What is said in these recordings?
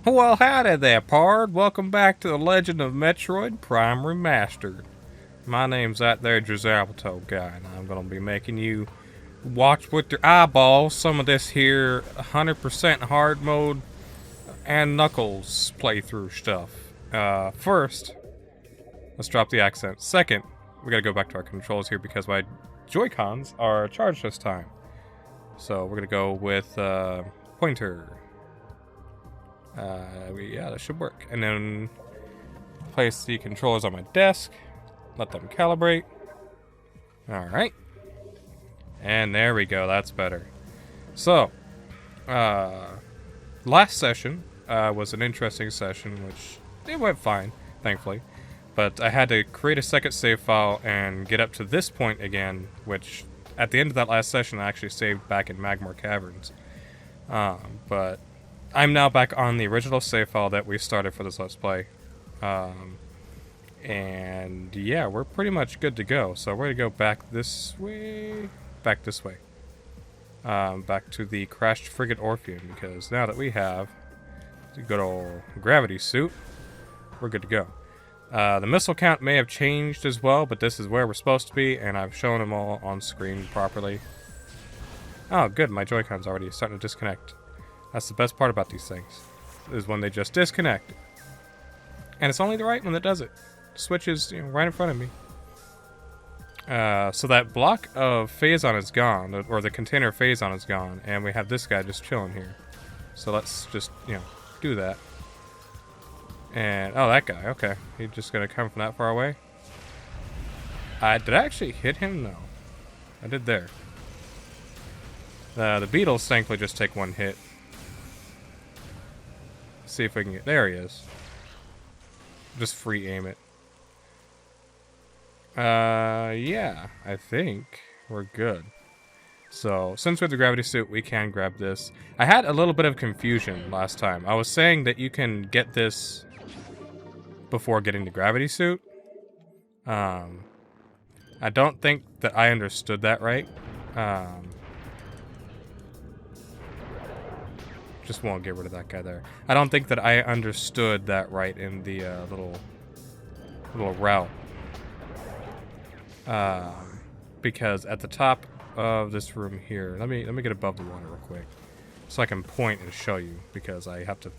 Well, howdy there, pard. Welcome back to the Legend of Metroid Prime Remastered. My name's that there JazawaToad guy, and I'm gonna be making you watch with your eyeballs some of this here 100% hard mode and Knuckles playthrough stuff. First, let's drop the accent. Second, we gotta go back to our controls here because my Joy-Cons are charged this time. So we're gonna go with pointer. Yeah, that should work. And then place the controllers on my desk. Let them calibrate. Alright. And there we go, that's better. So, last session was an interesting session, which it went fine, thankfully. But I had to create a second save file and get up to this point again, which at the end of that last session I actually saved back in Magmore Caverns. But I'm now back on the original save file that we started for this Let's Play. And yeah, we're pretty much good to go. So we're going to go back this way. Back this way. Back to the Crashed Frigate Orpheon, because now that we have the good old gravity suit, we're good to go. The missile count may have changed as well, but this is where we're supposed to be, and I've shown them all on screen properly. Oh, good, my Joy-Con's already starting to disconnect. That's the best part about these things, is when they just disconnect. And it's only the right one that does it. Switch is, right in front of me. So that block of Phazon is gone, or the container of Phazon is gone, and we have this guy just chilling here. So let's just, do that. And, oh, that guy, okay. He's just gonna come from that far away. Did I actually hit him? No. I did there. The beetles thankfully just take one hit. See if we can get, there he is. Just free aim it. Yeah, I think we're good. So, since we have the gravity suit, we can grab this. I had a little bit of confusion last time. I was saying that you can get this before getting the gravity suit. I don't think that I understood that right. Just won't get rid of that guy there. I don't think that I understood that right in the little route. Because at the top of this room here, let me get above the water real quick, so I can point and show you, because I have to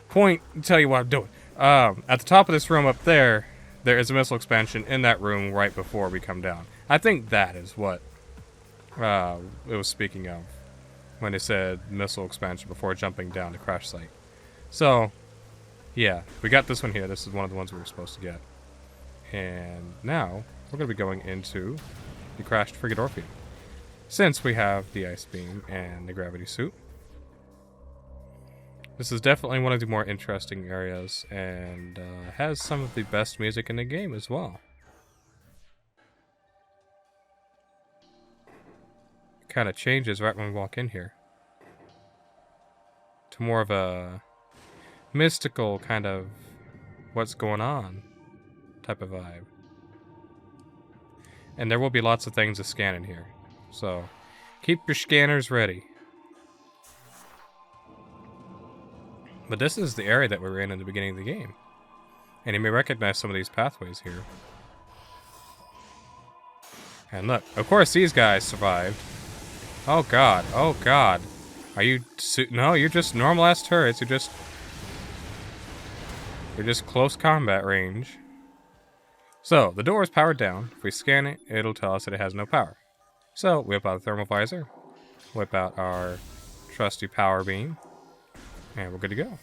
point and tell you what I'm doing. At the top of this room up there, there is a missile expansion in that room right before we come down. I think that is what it was speaking of when they said missile expansion before jumping down to crash site. So, yeah, we got this one here. This is one of the ones we were supposed to get. And now, we're going to be going into the Crashed Frigate Orpheon, since we have the ice beam and the gravity suit. This is definitely one of the more interesting areas, and has some of the best music in the game as well. Kind of changes right when we walk in here to more of a mystical kind of what's going on type of vibe. And there will be lots of things to scan in here, so keep your scanners ready. But this is the area that we were in the beginning of the game, and you may recognize some of these pathways here. And look, of course these guys survived. Oh god, oh god. Are you... No, you're just normal-ass turrets. You're just close combat range. So, the door is powered down. If we scan it, it'll tell us that it has no power. So, whip out the thermal visor. Whip out our trusty power beam. And we're good to go.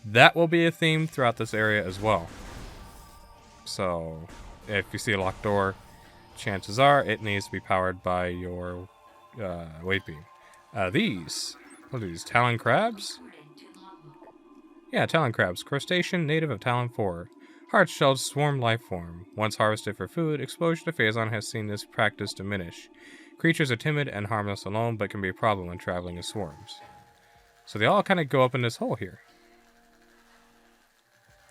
That will be a theme throughout this area as well. So, if you see a locked door, chances are it needs to be powered by your wave beam. What are these? Talon crabs? Yeah, talon crabs. Crustacean native of Talon 4. Hard-shelled swarm life form. Once harvested for food, exposure to Phazon has seen this practice diminish. Creatures are timid and harmless alone, but can be a problem when traveling in swarms. So they all kind of go up in this hole here.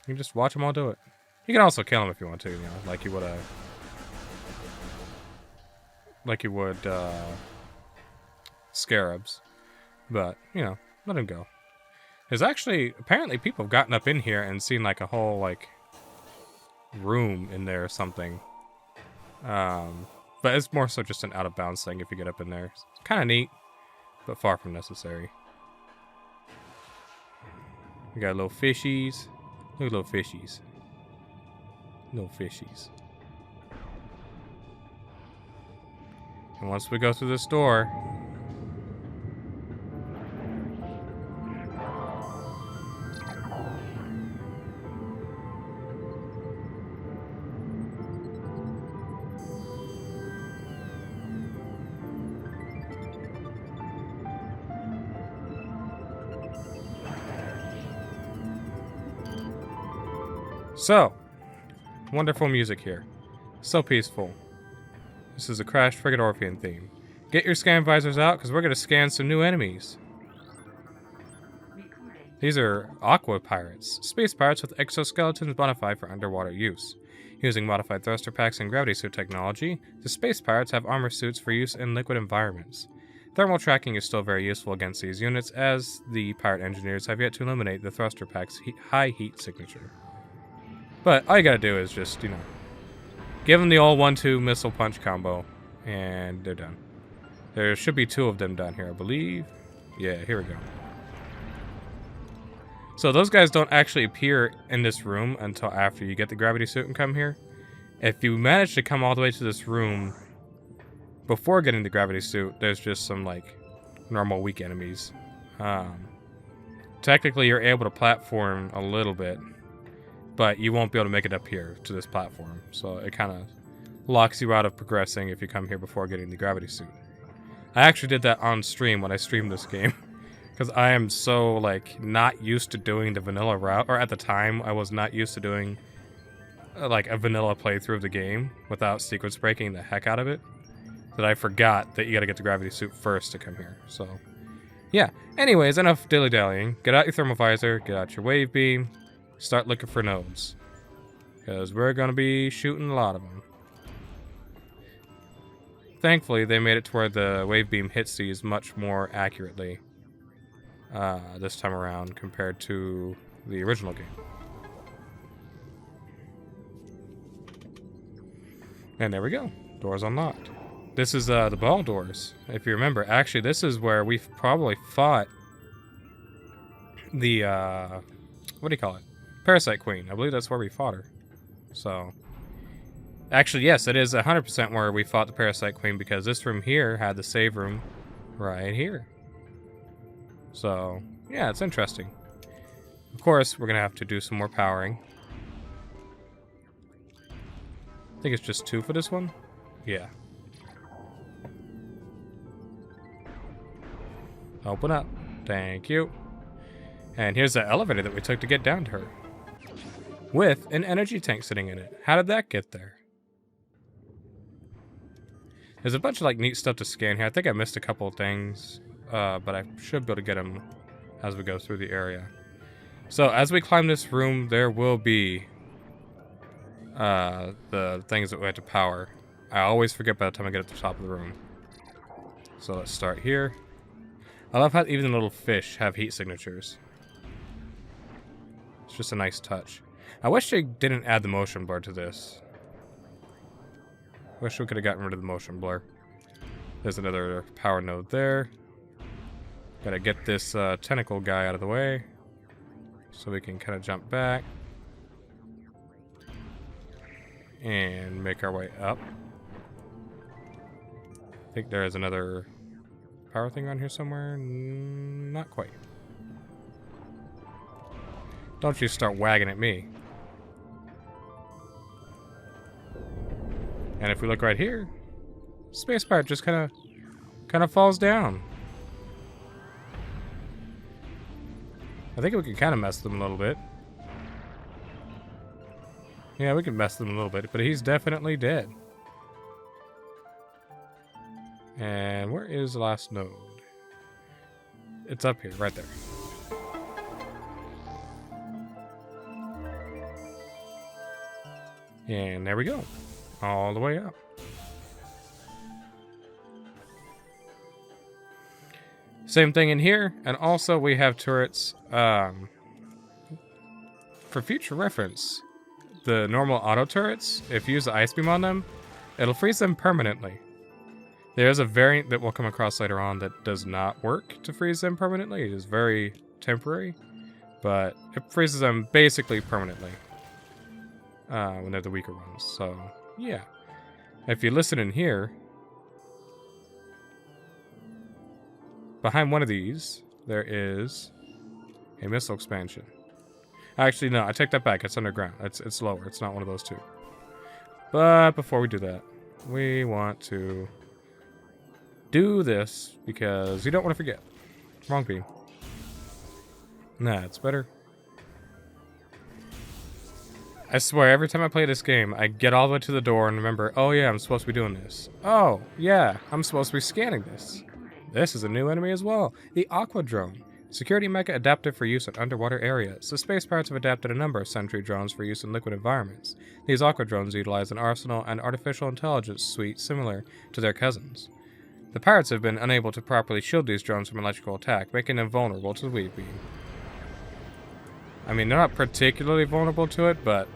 You can just watch them all do it. You can also kill them if you want to, like you would scarabs. But, let them go. There's actually, apparently people have gotten up in here and seen like a whole like room in there or something. But it's more so just an out of bounds thing if you get up in there. It's kind of neat, but far from necessary. We got little fishies. Look at little fishies. Little fishies. And once we go through this door, so, wonderful music here. So peaceful. This is a Crashed Frigate Orpheon theme. Get your scan visors out, because we're going to scan some new enemies. These are aqua pirates. Space pirates with exoskeletons modified for underwater use. Using modified thruster packs and gravity suit technology, the space pirates have armor suits for use in liquid environments. Thermal tracking is still very useful against these units, as the pirate engineers have yet to eliminate the thruster pack's high heat signature. But all you gotta do is just, you know, give them the old 1-2 missile punch combo, and they're done. There should be 2 of them down here, I believe. Yeah, here we go. So those guys don't actually appear in this room until after you get the gravity suit and come here. If you manage to come all the way to this room before getting the gravity suit, there's just some, like, normal weak enemies. Technically, you're able to platform a little bit, but you won't be able to make it up here to this platform. So it kind of locks you out of progressing if you come here before getting the gravity suit. I actually did that on stream when I streamed this game. Because I am so, like, not used to doing the vanilla route. Or at the time, I was not used to doing, like, a vanilla playthrough of the game without sequence breaking the heck out of it. That I forgot that you gotta get the gravity suit first to come here. So, yeah. Anyways, enough dilly-dallying. Get out your thermal visor, get out your wave beam, start looking for nodes. Because we're gonna be shooting a lot of them. Thankfully, they made it to where the wave beam hits these much more accurately. This time around compared to the original game. And there we go. Doors unlocked. This is the ball doors. If you remember, actually this is where we've probably fought the what do you call it? Parasite Queen. I believe that's where we fought her. So actually, yes, it is 100% where we fought the Parasite Queen, because this room here had the save room right here. So, yeah, it's interesting. Of course, we're going to have to do some more powering. I think it's just 2 for this one. Yeah. Open up. Thank you. And here's the elevator that we took to get down to her. With an energy tank sitting in it. How did that get there? There's a bunch of, like, neat stuff to scan here. I think I missed a couple of things. But I should be able to get them as we go through the area. So as we climb this room, there will be the things that we have to power. I always forget by the time I get at the top of the room. So let's start here. I love how even the little fish have heat signatures. It's just a nice touch. I wish they didn't add the motion blur to this. Wish we could have gotten rid of the motion blur. There's another power node there. Gotta get this tentacle guy out of the way so we can kind of jump back and make our way up. I think there is another power thing on here somewhere. Not quite. Don't you start wagging at me. And if we look right here, Space Pirate just kind of falls down. I think we can kind of mess them a little bit. Yeah, we can mess them a little bit, but he's definitely dead. And where is the last node? It's up here, right there. And there we go. All the way up. Same thing in here, and also we have turrets. For future reference, the normal auto turrets, if you use the ice beam on them, it'll freeze them permanently. There is a variant that we'll come across later on that does not work to freeze them permanently. It is very temporary, but it freezes them basically permanently when they're the weaker ones. So, yeah. If you listen in here, behind one of these, there is a missile expansion. Actually, no, I take that back. It's underground. It's lower. It's not one of those two. But before we do that, we want to do this because you don't want to forget. Wrong beam. Nah, it's better. I swear, every time I play this game, I get all the way to the door and remember, oh yeah, I'm supposed to be doing this. Oh, yeah, I'm supposed to be scanning this. This is a new enemy as well, the Aqua Drone. Security mecha adapted for use in underwater areas. The space pirates have adapted a number of sentry drones for use in liquid environments. These Aqua Drones utilize an arsenal and artificial intelligence suite similar to their cousins. The pirates have been unable to properly shield these drones from electrical attack, making them vulnerable to the weak beam. I mean, they're not particularly vulnerable to it, but,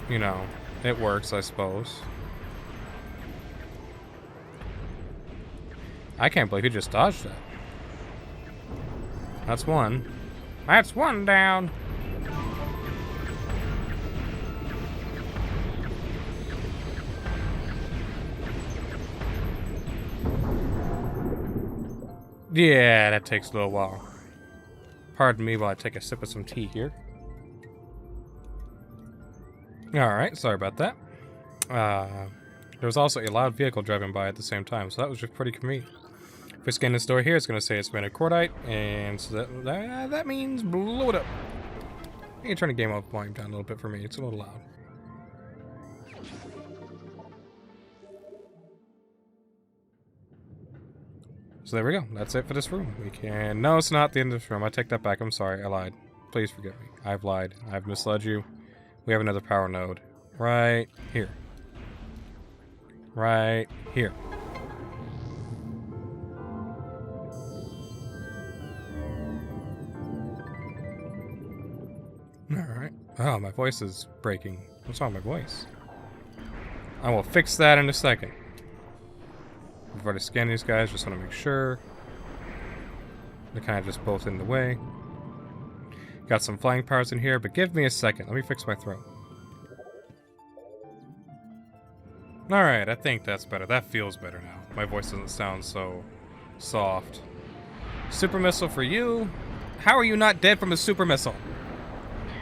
you know, it works, I suppose. I can't believe he just dodged that. That's one. That's one down. Yeah, that takes a little while. Pardon me while I take a sip of some tea here. Alright, sorry about that. There was also a loud vehicle driving by at the same time, so that was just pretty convenient. If we scan this door here, it's going to say it's made of cordite, and so that means blow it up. I need to turn the game volume down a little bit for me. It's a little loud. So there we go. That's it for this room. We can... No, it's not the end of this room. I take that back. I'm sorry. I lied. Please forgive me. I've lied. I've misled you. We have another power node. Right here. Right here. Alright. Oh, my voice is breaking. What's wrong with my voice? I will fix that in a second. We've already scanned these guys, just want to make sure. They're kind of just both in the way. Got some flying powers in here, but give me a second. Let me fix my throat. Alright, I think that's better. That feels better now. My voice doesn't sound so soft. Super missile for you. How are you not dead from a super missile?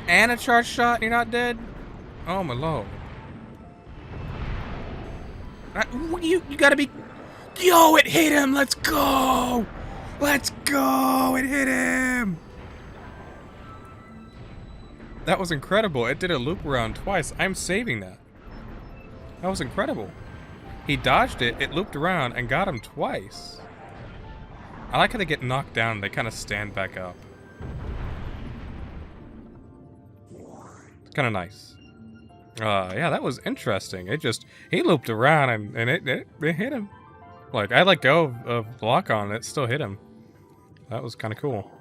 And a charge shot and you're not dead? Oh my lord. You gotta be... Yo, it hit him! Let's go! Let's go! It hit him! That was incredible. It did a loop around twice. I'm saving that. That was incredible. He dodged it, it looped around, and got him twice. I like how they get knocked down, they kind of stand back up. It's kind of nice. Yeah, that was interesting. He looped around, and it hit him. Like, I let go of lock on, and it still hit him. That was kind of cool.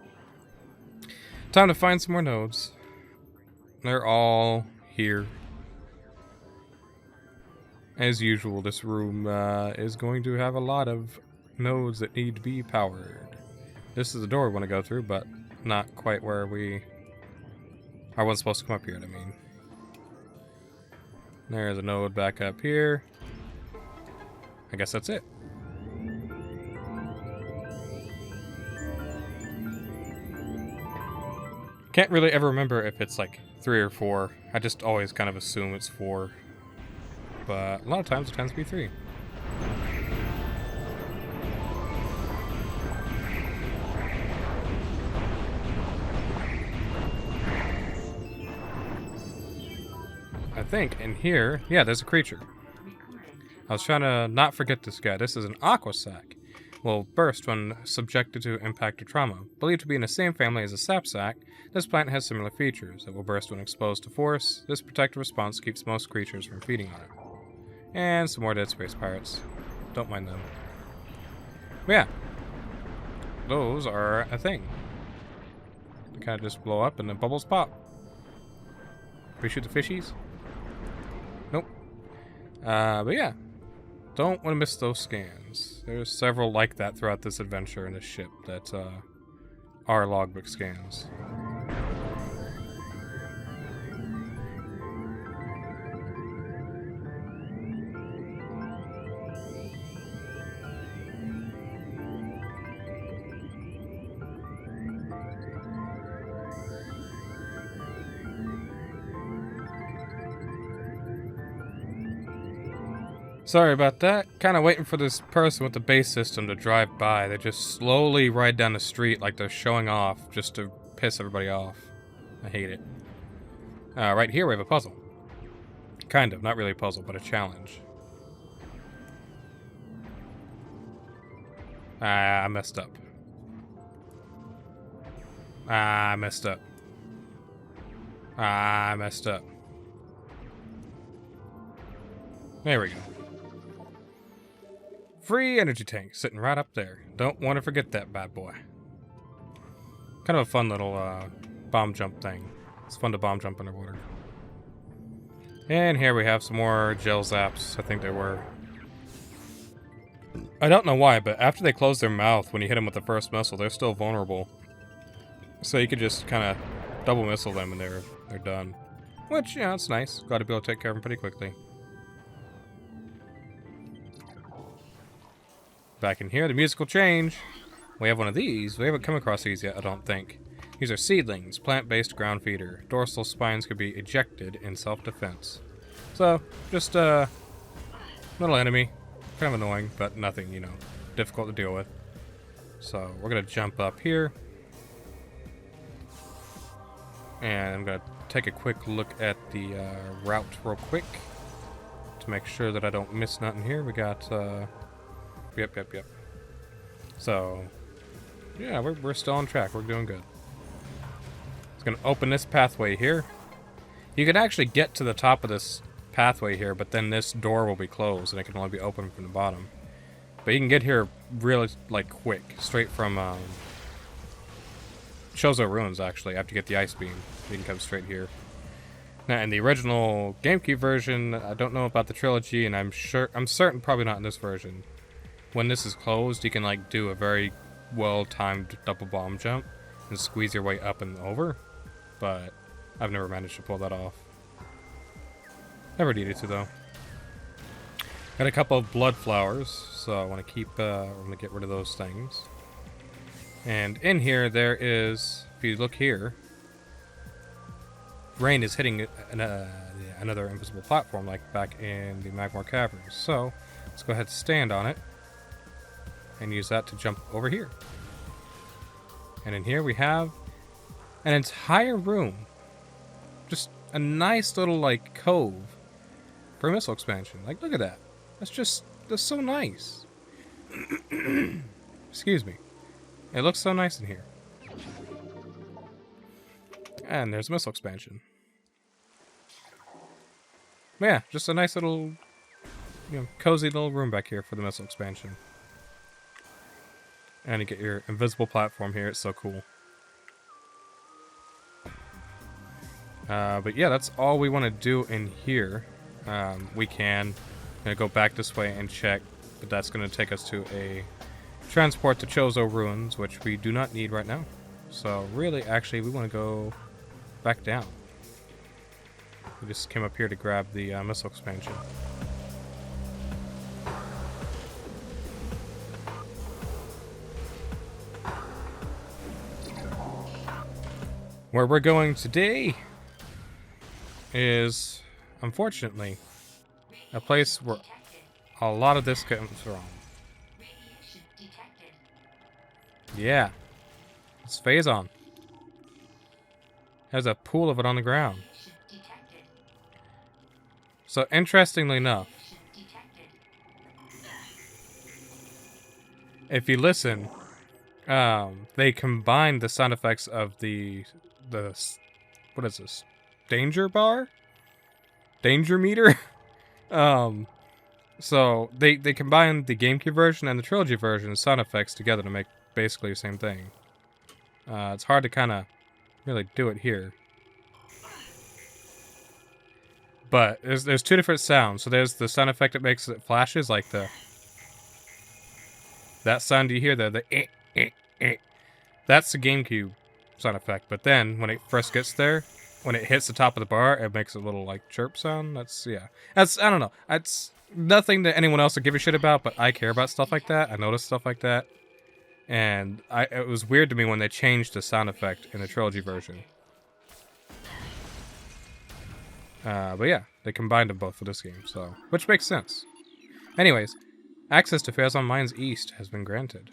Time to find some more nodes. They're all here. As usual, this room is going to have a lot of nodes that need to be powered. This is the door we want to go through, but not quite where I wasn't supposed to come up here, I mean. There's a node back up here. I guess that's it. Can't really ever remember if it's like 3 or 4. I just always kind of assume it's 4. But a lot of times it tends to be 3. I think in here, yeah, there's a creature. I was trying to not forget this guy. This is an aqua sac. Will burst when subjected to impact or trauma. Believed to be in the same family as a sap sac, this plant has similar features. It will burst when exposed to force. This protective response keeps most creatures from feeding on it. And some more dead space pirates. Don't mind them. But yeah. those are a thing. They kind of just blow up and the bubbles pop. We shoot the fishies? Nope. But yeah. Don't want to miss those scans. There's several like that throughout this adventure in this ship that are logbook scans. Sorry about that. Kind of waiting for this person with the base system to drive by. They just slowly ride down the street like they're showing off just to piss everybody off. I hate it. Right here we have a puzzle. Kind of. Not really a puzzle, but a challenge. I messed up. I messed up. I messed up. There we go. Free energy tank sitting right up there. Don't want to forget that bad boy. Kind of a fun little bomb jump thing. It's fun to bomb jump underwater. And here we have some more gel zaps. I think they were. I don't know why, but after they close their mouth when you hit them with the first missile, they're still vulnerable. So you could just kind of double missile them and they're done. Which, yeah, it's nice. Got to be able to take care of them pretty quickly. Back in here, the musical change. We have one of these. We haven't come across these yet, I don't think. These are seedlings, plant-based ground feeder. Dorsal spines could be ejected in self-defense. So, just a little enemy. Kind of annoying, but nothing, you know, difficult to deal with. So, we're going to jump up here. And I'm going to take a quick look at the route real quick. To make sure that I don't miss nothing here. We got... Yep. So, yeah, we're still on track. We're doing good. It's going to open this pathway here. You can actually get to the top of this pathway here, but then this door will be closed, and it can only be opened from the bottom. But you can get here really, like, quick. Straight from Chozo Ruins, actually, after you get the ice beam. You can come straight here. Now, in the original GameCube version, I don't know about the trilogy, and I'm certain probably not in this version. When this is closed, you can like do a very well-timed double bomb jump and squeeze your way up and over, but I've never managed to pull that off. Never needed to though. Got a couple of blood flowers, so I want to keep. I'm gonna get rid of those things. And in here, there is. If you look here, rain is hitting another invisible platform, like back in the Magmore Caverns. So let's go ahead and stand on it. And use that to jump over here. And in here we have an entire room. Just a nice little, like, cove for a missile expansion. Like, look at that. That's so nice. Excuse me. It looks so nice in here. And there's a missile expansion. Yeah, just a nice little, you know, cozy little room back here for the missile expansion. And you get your invisible platform here. It's so cool. But yeah, that's all we want to do in here. We can go back this way and check, but that's going to take us to a transport to Chozo Ruins, which we do not need right now. So really, actually, we want to go back down. We just came up here to grab the missile expansion. Where we're going today is, unfortunately, a place where a lot of this comes from. Yeah, it's Phazon. There's a pool of it on the ground. So, interestingly enough, if you listen, they combined the sound effects of the what is this? Danger bar? Danger meter? So they combined the GameCube version and the trilogy version sound effects together to make basically the same thing. It's hard to kind of really do it here. But there's two different sounds. So there's the sound effect that makes it flashes, like that sound you hear, the that's the GameCube sound effect. But then when it first gets there, when it hits the top of the bar, it makes a little like chirp sound. That's I don't know. It's nothing that anyone else would give a shit about, but I care about stuff like that. I notice stuff like that. And it was weird to me when they changed the sound effect in the trilogy version. But yeah, they combined them both for this game, so which makes sense. Anyways, access to Phazon Mines East has been granted.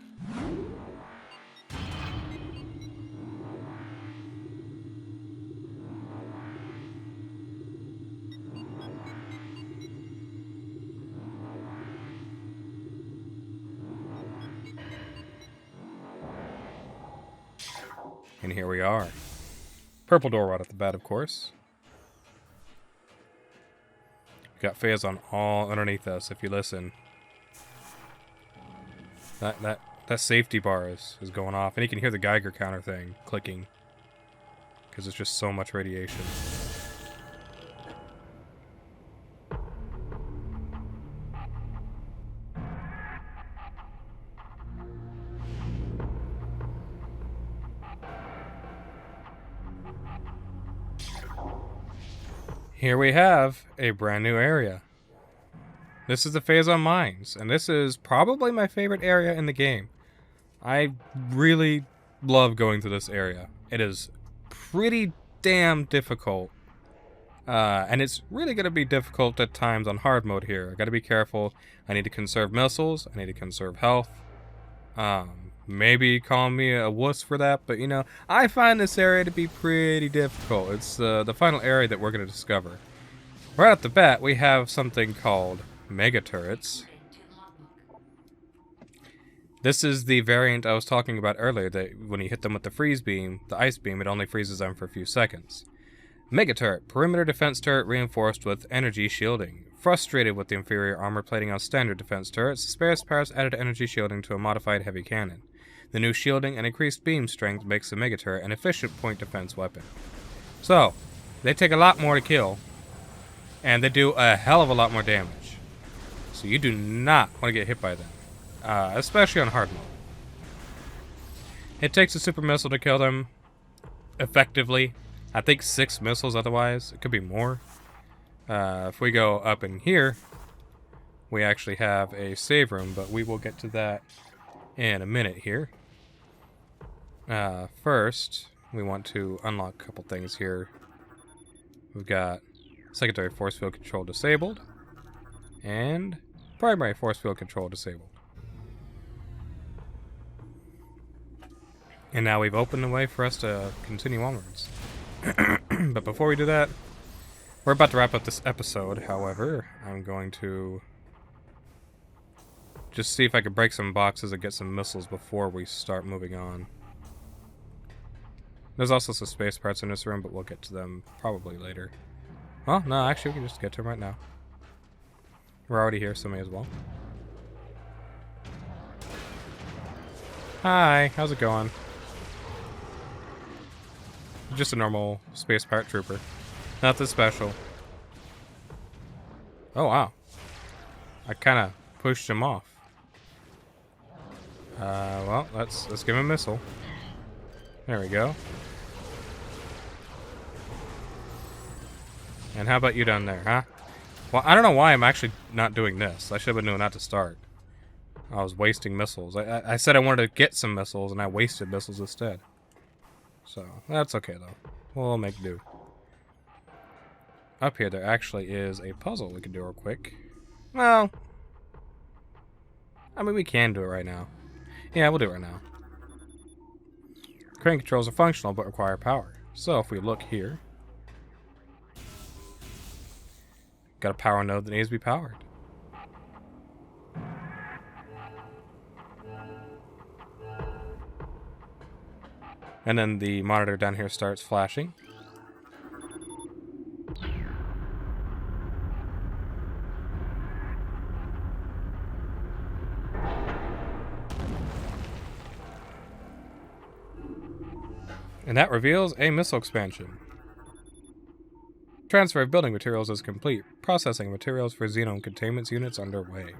And here we are. Purple door right off the bat, of course. We've got Phazon all underneath us, if you listen. That safety bar is going off. And you can hear the Geiger counter thing clicking. Because it's just so much radiation. Here we have a brand new area. This is the Phazon Mines, and this is probably my favorite area in the game. I really love going through this area. It is pretty damn difficult. And it's really going to be difficult at times on hard mode here. I got to be careful. I need to conserve missiles. I need to conserve health. Maybe call me a wuss for that, but you know, I find this area to be pretty difficult. It's the final area that we're going to discover. Right off the bat, we have something called mega turrets. This is the variant I was talking about earlier, that when you hit them with the freeze beam, the ice beam, it only freezes them for a few seconds. Mega turret, perimeter defense turret reinforced with energy shielding. Frustrated with the inferior armor plating on standard defense turrets, Spares Powers added energy shielding to a modified heavy cannon. The new shielding and increased beam strength makes the mega turret an efficient point defense weapon. So, they take a lot more to kill, and they do a hell of a lot more damage. So you do not want to get hit by them, especially on hard mode. It takes a super missile to kill them effectively. I think 6 missiles otherwise. It could be more. If we go up in here, we actually have a save room, but we will get to that in a minute here. First, we want to unlock a couple things here. We've got secondary force field control disabled, and primary force field control disabled. And now we've opened the way for us to continue onwards. But before we do that, we're about to wrap up this episode. However, I'm going to just see if I can break some boxes and get some missiles before we start moving on. There's also some space parts in this room, but we'll get to them probably later. Well, no, actually, we can just get to them right now. We're already here, so may as well. Hi, how's it going? Just a normal space pirate trooper. Nothing special. Oh, wow. I kind of pushed him off. Well, let's give him a missile. There we go. And how about you down there, huh? Well, I don't know why I'm actually not doing this. I should have been doing that to start. I was wasting missiles. I said I wanted to get some missiles, and I wasted missiles instead. So, that's okay, though. We'll make do. Up here, there actually is a puzzle we can do real quick. Well, I mean, we can do it right now. Yeah, we'll do it right now. Crane controls are functional, but require power. So, if we look here, got a power node that needs to be powered. And then the monitor down here starts flashing. And that reveals a missile expansion. Transfer of building materials is complete. Processing of materials for Xenome containment units underway.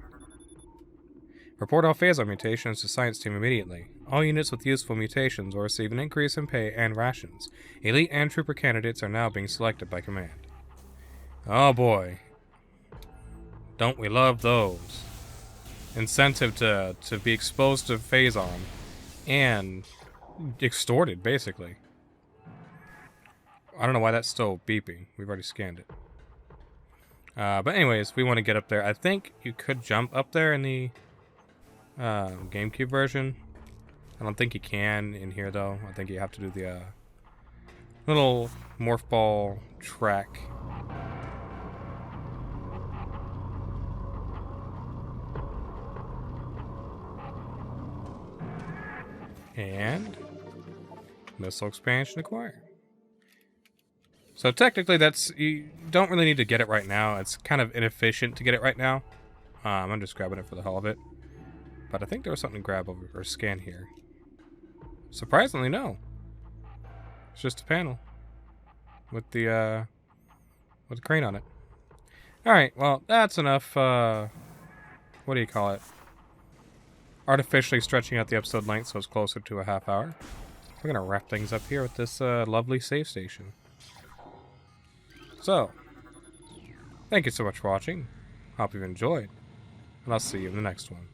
Report all Phazon mutations to Science Team immediately. All units with useful mutations will receive an increase in pay and rations. Elite and Trooper candidates are now being selected by command. Oh boy. Don't we love those. Incentive to be exposed to Phazon and extorted, basically. I don't know why that's still beeping. We've already scanned it. But anyways, we want to get up there. I think you could jump up there in the GameCube version. I don't think you can in here, though. I think you have to do the little morph ball track. And missile expansion acquired. So technically you don't really need to get it right now. It's kind of inefficient to get it right now. I'm just grabbing it for the hell of it. But I think there was something to grab over or scan here. Surprisingly, no. It's just a panel with the crane on it. Alright, well, that's enough, what do you call it? Artificially stretching out the episode length so it's closer to a half hour. We're gonna wrap things up here with this lovely save station. So, thank you so much for watching. Hope you've enjoyed. And I'll see you in the next one.